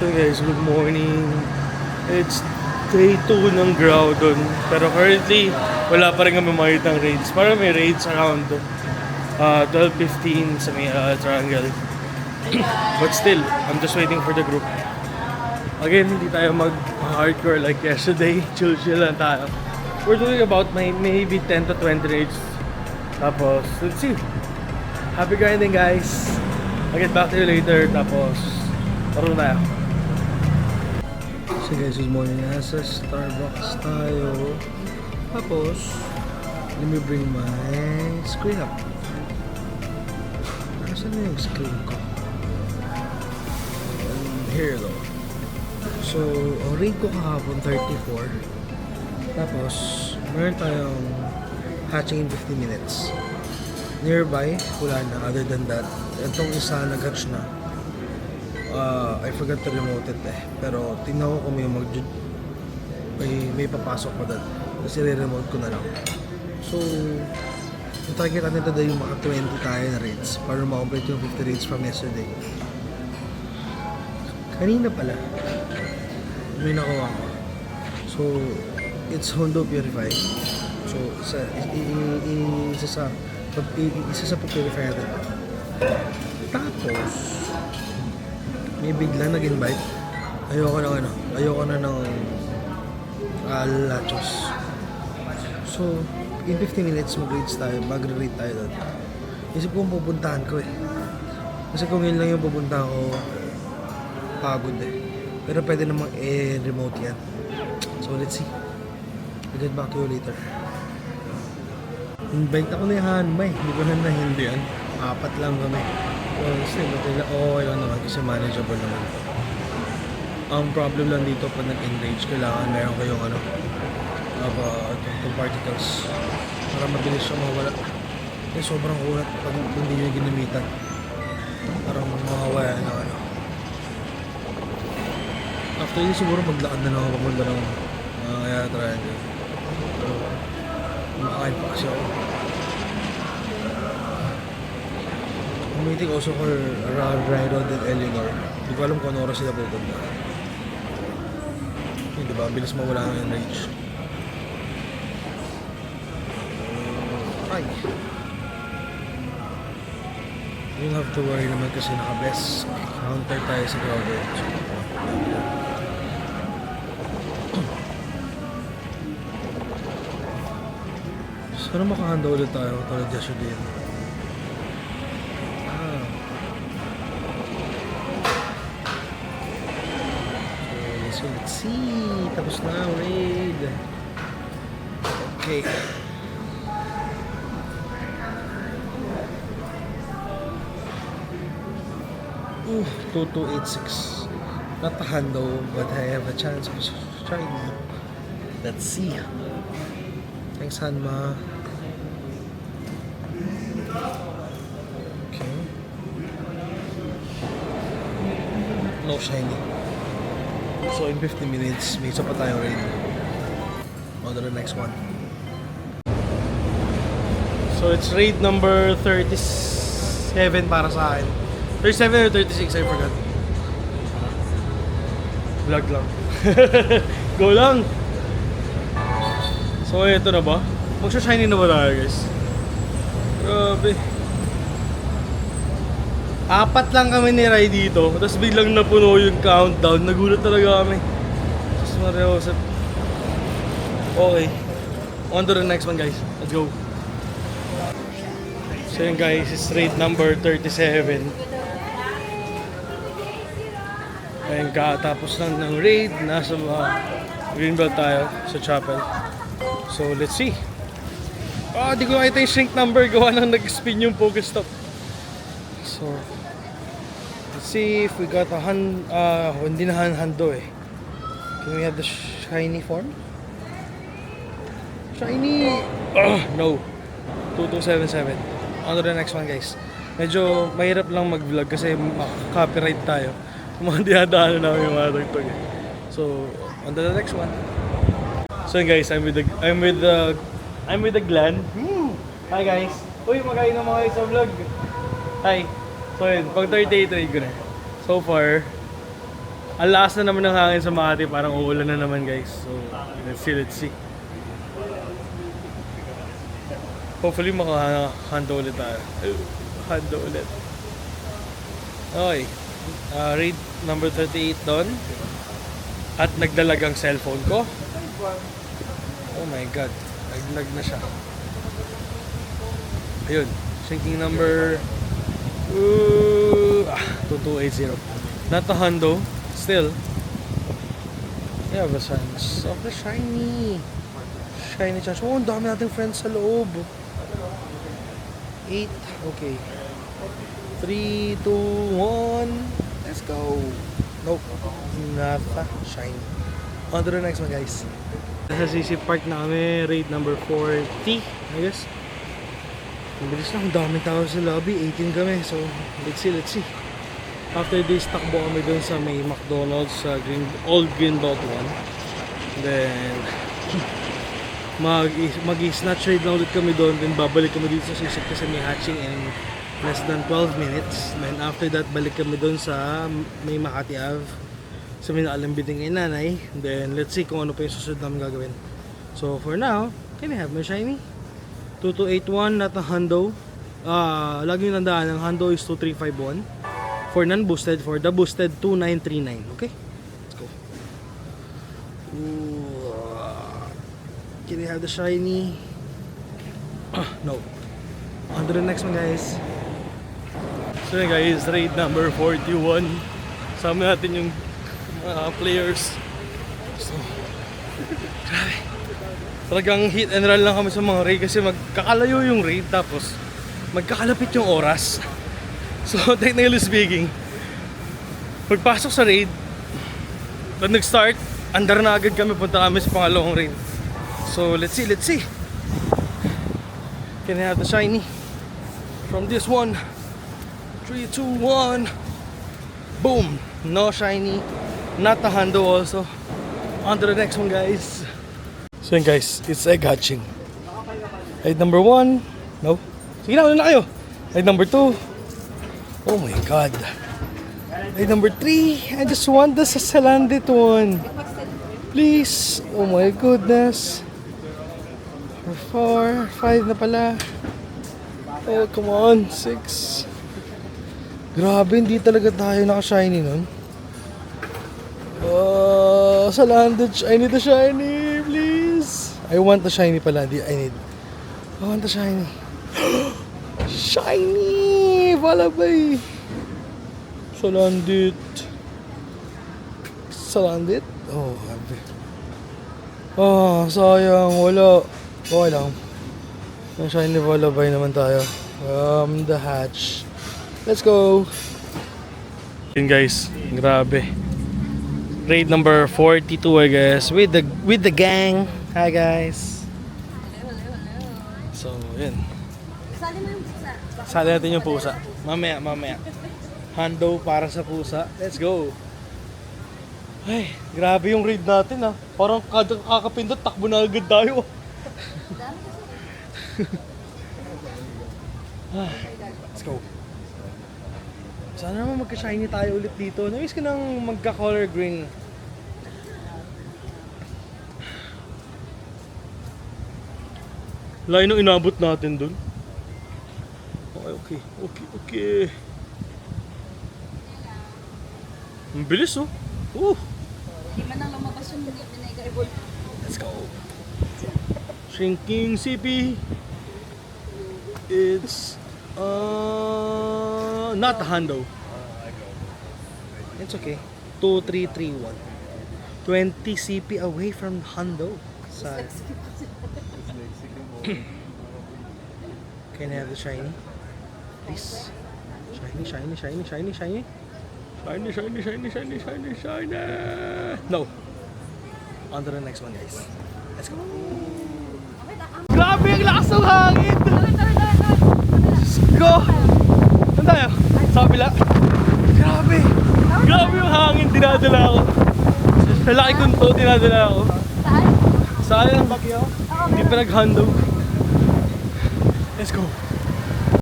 Hey guys, good morning. It's day 2 ng Groudon. Pero currently, wala pa rin kami makitang raids. Parang may raids around 12:15 sa may triangle. But still, I'm just waiting for the group. Again, hindi tayo mag-hardcore like yesterday. Chill lang tayo. We're doing about maybe 10 to 20 raids. Tapos, let's see. Happy grinding guys. I'll get back to you later. Tapos, taro tayo. So guys, good morning. Nasa Starbucks tayo. Tapos, let me bring my screen up. Nasaan na yung screen ko? And here though. So, ang rate ko kahapon 34. Tapos, meron tayong hatching in 50 minutes. Nearby, wala na. Other than that, itong isa nag-hatch na. I forgot to remote it eh. Pero tingnan ko kung may papasok pa doon. Kasi re-remote ko na lang. So, yung target natin today yung mga 20 tayo na raids para ma-complete yung 50 raids from yesterday. Kanina pala, may nakuha ko. So, it's Hondo Purify. So, isa sa pag-purify natin. Tapos, may bigla nag-invite. Ayoko na ng lachos. So, in 15 minutes mag-rate tayo doon. Isip ko kung pupuntahan ko eh. Kasi kung yun lang yung pupuntahan ko, pagod eh. Pero pwede namang remote yan. So, let's see. I'll get back to you later. Invite ako na yung Hanma eh. Hindi ko na nahindihan. 4 lang kami. Honestly, okay lang naman kasi manageable naman. Ang problem lang dito pag nag-enrage, kailangan meron kayong itong particles para mabilis siya mawala. Eh, sobrang kulat pag hindi nyo ginamitan. Parang mawawala na After yun siguro maglakad na lang ako papunta ng triangle. Pero kumakain pa kasi ako. I'm waiting also for Ryrod and Eleanor. Hindi ko alam kung ano oras sila pupunta. Diba? Bilis mawala ng enrage. Ay. You don't have to worry naman kasi naka-best counter tayo sa crowded. Sana makahanda ulit tayo tulad yesterday. So let's see. Tapos na raid. Okay. 2286. Not a handle, but I have a chance of trying. Let's see. Thanks, Hanma. Okay. No shiny. So in 50 minutes, may isa pa tayong raid. On to the next one. So it's raid number 37 para sa akin. 37 or 36, I forgot. Vlog lang. Go lang! So ito na ba? Magsha-shiny na ba tayo guys? Grabe. 4 lang kami ni Rai dito. Tapos biglang napuno yung countdown. Nagulat talaga kami. Tapos Mariosep. Okay. On to the next one guys. Let's go. So yun guys, it's raid number 37. Ayun, katapos lang ng raid. Nasa Greenbelt tayo sa chapel. So let's see. Di ko nakita yung shrink number. Gawa nang nag-spin yung Pokestop. So let's see if we got a hindi na hando eh. Can we have the shiny form? Shiny! No. 2277. On to the next one guys. Medyo mahirap lang mag-vlog kasi copyright tayo. Mga dinadaanan namin yung mga tugtog eh. So, on to the next one. So guys, I'm with the Glenn. Hi guys. Uy, magaling na mga sa vlog. Hi. So yun, pag 38 trade ko na. So far, Ang lakas na naman ng hangin sa Makati, parang uulan na naman guys. So, let's see. Hopefully makahanda ulit tayo. Handa ulit. Okay. Raid number 38 doon. At nagdalagang cellphone ko. Oh my god. Naglag na siya. Ayun. Sinking number 2280. Not a hundo. Still. We have a chance of the shiny. Shiny chance. Oh, ang dami nating friends sa loob. 8. Okay. 3, 2, 1. Let's go. Nope. Nata. Shiny. On to the next one, guys. Nasa CC Park na kami. Raid number 40. I guess. Mabilis lang. Ang daming tao sa lobby. 18 kami. So, let's see. After this, takbo kami dun sa may McDonald's sa Old Greenbelt 1. Then, mag-snatch raid na ulit kami doon. Then, babalik kami dito sa sisig kasi may hatching in less than 12 minutes. Then, after that, balik kami doon sa may Makati Ave. Sa may naalambiting kay nanay. Then, let's see kung ano pa yung susunod namin gagawin. So, for now, can I have my shiny? 2281, not a hundo. Lagi yung tandaan, ang hundo is 2351. For non-boosted, for the boosted, 2939. Okay? Let's go. Ooh. Can we have the shiny? No. On to the next one, guys. So yun guys, raid number 41. Sama natin yung players. So, grabe. Talagang hit and run lang kami sa mga raid kasi magkakalayo yung raid tapos magkakalapit yung oras. So, technically speaking, pagpasok sa raid, pag nag-start, andar na agad kami, punta kami sa pangalawang raid. So, let's see. Can I have the shiny? From this one. 3, 2, 1. Boom! No shiny. Not a hundo also. On to the next one, guys. So yun guys, it's egg hatching. Raid number 1. No. Sige na, na kayo. Raid number 2. Oh my god. Raid number 3. I just want the Sasalandit one. Please. Oh my goodness. 4, 5 na pala. Oh, come on. 6. Grabe, hindi talaga tayo naka-shiny nun. Oh, Salandit. I need the shiny. Please. I want the shiny pala. I want the shiny. Shiny! Valabay! Salandit. Oh, grabe. Oh, sayang. Wala. Okay lang. Ang shiny Valabay naman tayo. The hatch. Let's go! Yun guys, grabe. Raid number 42 I guess. With the gang. Hi guys. So, yun. Sali mo yung pusa. Sali natin yung pusa. Mamaya. Hando para sa pusa. Let's go. Ay, grabe yung raid natin ah. Parang kakapindot, takbo na agad tayo. Let's go. Sana naman magka-shiny tayo ulit dito. Namiss ko nang magka-color green. Layo nung inabot natin dun. Okay. Ang bilis oh. Hindi man lang lumabas yung Vinegar Evolve. Let's go. Shrinking CP. It's not a hundo. It's okay. 2331. 20 CP away from hundo. Sad. Can I have the shiny? Please. Shiny. Shiny. No. On to the next one, guys. Let's go. Grabe ang lakas ng hangin! Let's go! Saan tayo? Sa kabila? Grabe yung hangin, dinadala ako. Sa laki kong to, dinadala ako. Sayang. Hindi pa nag-hundo. Let's go.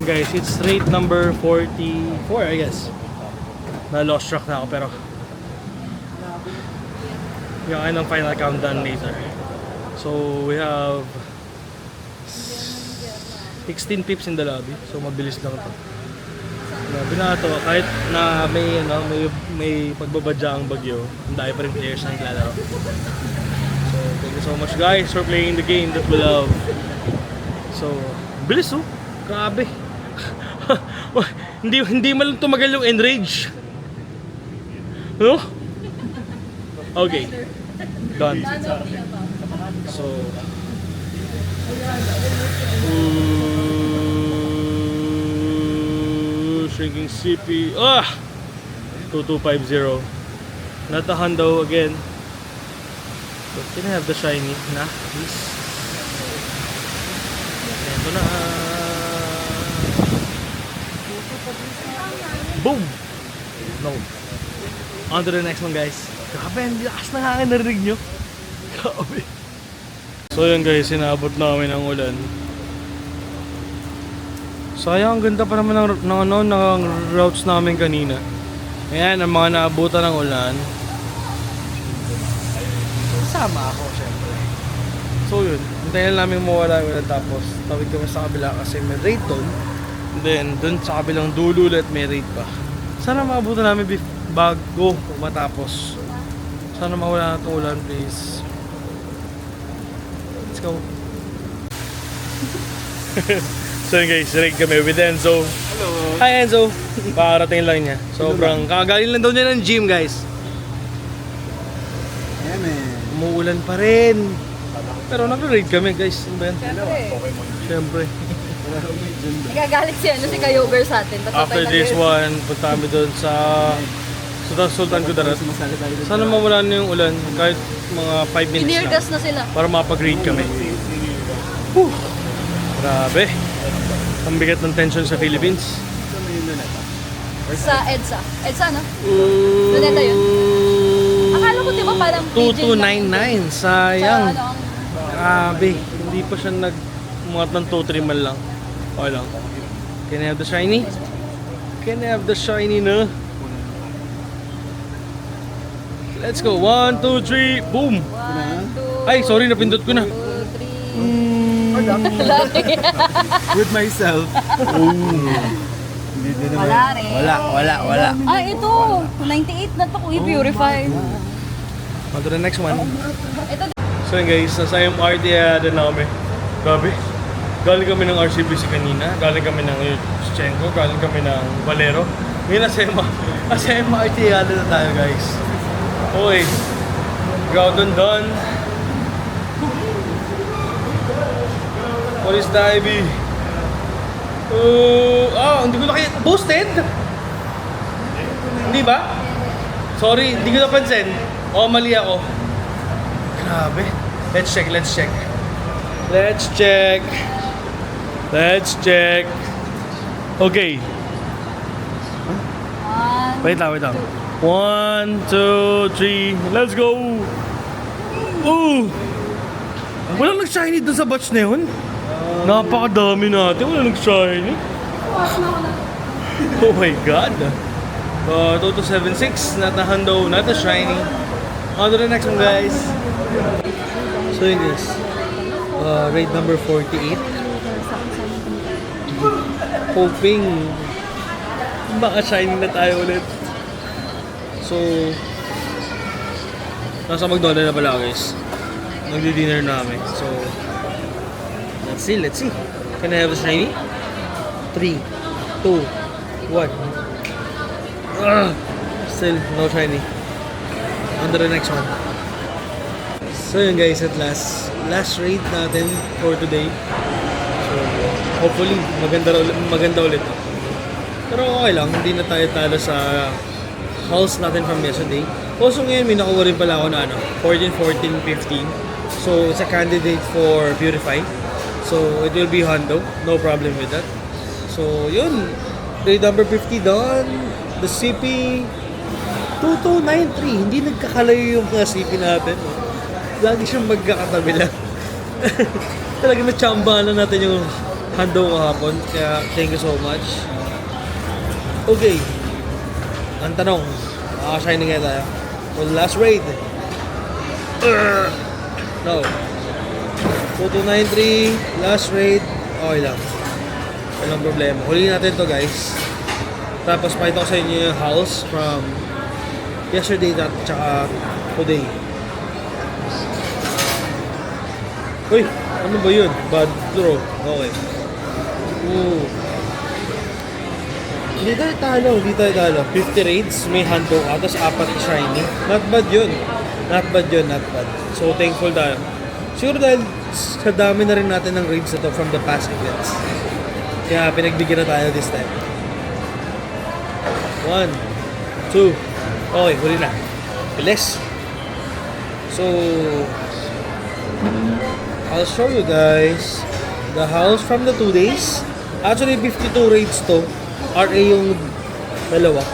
Guys, it's raid number 44, I guess. Na lost track na ako pero Yung ng final countdown later. So we have 16 pips in the lobby. So mabilis lang to. Grabe na to. Kahit na may may pagbabadya ang bagyo, ang dami pa rin players na naglalaro. So thank you so much guys for playing the game that we love. So bilis oh. Grabe. hindi man lang tumagal yung enrage. No? Okay. Done. So shrinking CP. 2250. Not a hundo again. But can I have the shiny na, please? Ito na. Boom! No. On to the next one, guys. Grabe, ang lakas ng hangin, narinig nyo. Grabe. So yun guys, sinabot namin ang ulan. Sayang, ang ganda pa naman ng routes namin kanina. Ayan, ang mga naabutan ng ulan. Sama ako, syempre. So yun, hintayin lang namin mawala yung ulan tapos tawid kami sa kabila kasi may raid doon. Then, dun sa kabilang dulo ulit may raid pa. Sana maabutan namin bago matapos. Sana mawala na itong ulan, please. Let's go. So yun guys, raid kami with Enzo. Hello. Hi Enzo. Pakarating lang niya. Sobrang kakagaling lang daw niya ng gym guys. Yeah, man. Umuulan pa rin. Pero nag-raid kami guys. Ano ba yan? Siyempre. Nagagalit si Kayover sa atin. After this one, punta kami doon sa Sultan Kudarat. Sana mawala na yung ulan kahit mga 5 minutes Inirgas lang. na sila. Para mapag-raid kami. Whew. Grabe. Ang bigat ng tension sa Philippines. Sa EDSA. EDSA, no? Luneta yun. Akala ko, di ba, parang 2299. Sayang. Sa, Grabe. Hindi pa siya nag-muat ng 2-3 man lang. Okay lang. Can I have the shiny? Can I have the shiny na? Let's go. 1, 2, 3. Boom! 1, 2, Ay, sorry. Napindot ko na. 2, 3. With myself. Wala rin. Wala. Ah, ito. 98 na to kung i-purify. On to the next one. Ito. So yun guys, nasa yung party din namin. Grabe. Galing kami ng RCBC kanina. Galing kami ng Yuchenko. Galing kami ng Valero. Ngayon nasa yung party na tayo guys. Okay. Ground on done. What is the IB? Hindi ko nakita. Boosted? Hindi ba? Sorry, hindi ko napansin. Mali ako. Grabe. Let's check. Okay. Wait lang. 1, 2, 3. Let's go! Walang nag-shiny dun sa batch na yun? Napakadami natin. Walang nag-shiny. Oh my God. 2276. Not a hundo, not a shiny. On to the next one, guys. So yun guys. Raid number 48. Hoping baka shiny na tayo ulit. So, nasa McDonald's na pala guys. Nagdi-dinner na kami. So, let's see. Can I have a shiny? 3, 2, 1. Still, no shiny. On to the next one. So yun guys, at last raid natin for today. So, hopefully, maganda ulit. Pero okay lang, hindi na tayo talo sa hauls natin from yesterday. Also ngayon, may nakuha rin pala ako na 14, 14, 15. So, it's a candidate for Purify. So, it will be Hondo. No problem with that. So, yun. Raid number 50 done. The CP 2293. Hindi nagkakalayo yung mga CP natin. Lagi siyang magkakatabi lang. Talaga na-chamba na natin yung Hondo kahapon. Kaya, thank you so much. Okay. Ang tanong, makaka-shiny kaya tayo? for the last raid. No. 2293, last raid. Okay lang. Walang problema. Huli natin to guys. Tapos pakita ko sa inyo yung house from yesterday at tsaka today. Uy, ano ba yun? Bad throw. Okay. Ooh. Hindi tayo talo. 50 raids, may handle ka, tapos 4 na shiny. Not bad yun. Not bad. So, thankful tayo. Siguro dahil sa dami na rin natin ng raids na to from the past events. Kaya pinagbigyan na tayo this time. 1, 2. Okay, huli na. Bilis. So, I'll show you guys the house from the 2 days. Actually, 52 raids to. RA yung dalawa.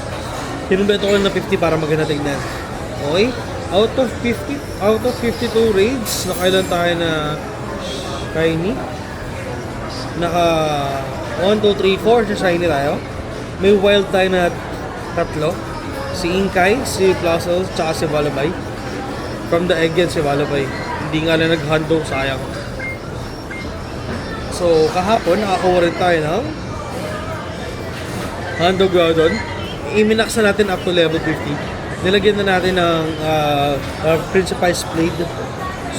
Pinumbeto ko na 50 para maganda tignan. Okay? Out of 52 raids, nakailan tayo na shiny. Naka 1, 2, 3, 4 sa shiny tayo. May wild tayo na 3. Si Inkay, si Plasos, tsaka si Valabay. From the egg yan si Valabay. Hindi nga na nag-handle, sayang. So, kahapon, nakakuha rin tayo ng Handle Groudon. I-minax na natin up to level 50. Nilagyan na natin ng Principized Blade.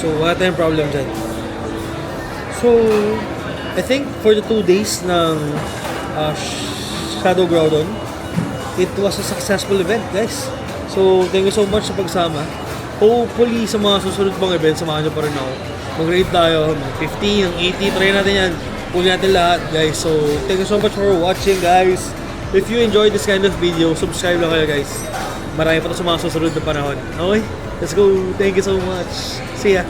So, wala tayong problem dyan. So, I think for the 2 days ng Shadow Groudon, it was a successful event, guys. So, thank you so much sa pagsama. Hopefully, sa mga susunod pang event, samahan nyo pa rin ako. Mag-rate tayo, mag 50, ng 80, try natin yan. Puli natin lahat, guys. So, thank you so much for watching, guys. If you enjoyed this kind of video, subscribe lang kayo, guys. Marami pa ito sa mga susunod na panahon. Okay? Let's go. Thank you so much. See ya.